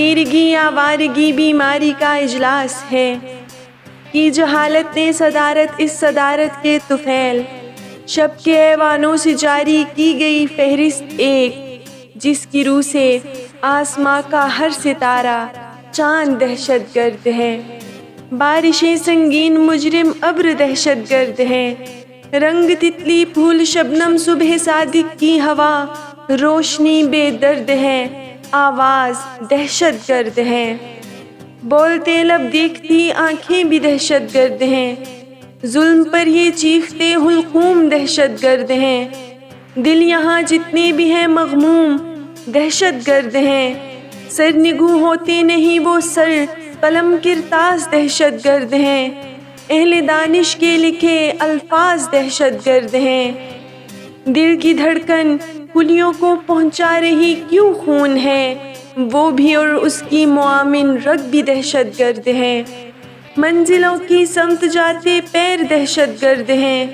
تیرگی آوارگی بیماری کا اجلاس ہے، کی جہالت نے صدارت اس صدارت کے طفیل، شب کے ایوانوں سے جاری کی گئی فہرست ایک، جس کی روح سے آسماں کا ہر ستارہ چاند دہشت گرد ہے، بارشیں سنگین مجرم ابر دہشت گرد ہے، رنگ تتلی پھول شبنم صبح صادق کی ہوا، روشنی بے درد ہے، آواز دہشت گرد ہے، بولتے لب دیکھتی آنکھیں بھی دہشت گرد ہیں، ظلم پر یہ چیختے حلقوم دہشت گرد ہیں، دل یہاں جتنے بھی ہیں مغموم دہشت گرد ہیں، سرنگو ہوتے نہیں وہ سر قلم کرتاز دہشت گرد ہیں، اہل دانش کے لکھے الفاظ دہشت گرد ہیں، دل کی دھڑکن کلیوں کو پہنچا رہی کیوں خون ہے، وہ بھی اور اس کی معاون رگ بھی دہشت گرد ہیں، منزلوں کی سمت جاتے پیر دہشت گرد ہیں،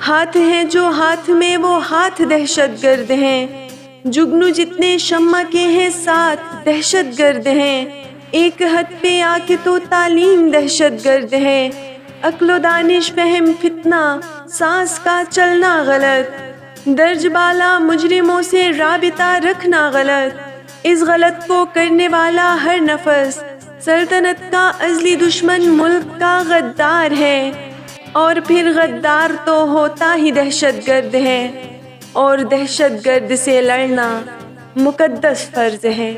ہاتھ ہیں جو ہاتھ میں وہ ہاتھ دہشت گرد ہیں، جگنو جتنے شمع کے ہیں ساتھ دہشت گرد ہیں، ایک حد پہ آ کے تو تعلیم دہشت گرد ہے، عقل و دانش فہم فتنہ سانس کا چلنا غلط، درج بالا مجرموں سے رابطہ رکھنا غلط، اس غلط کو کرنے والا ہر نفس سلطنت کا ازلی دشمن ملک کا غدار ہے، اور پھر غدار تو ہوتا ہی دہشت گرد ہے، اور دہشت گرد سے لڑنا مقدس فرض ہے۔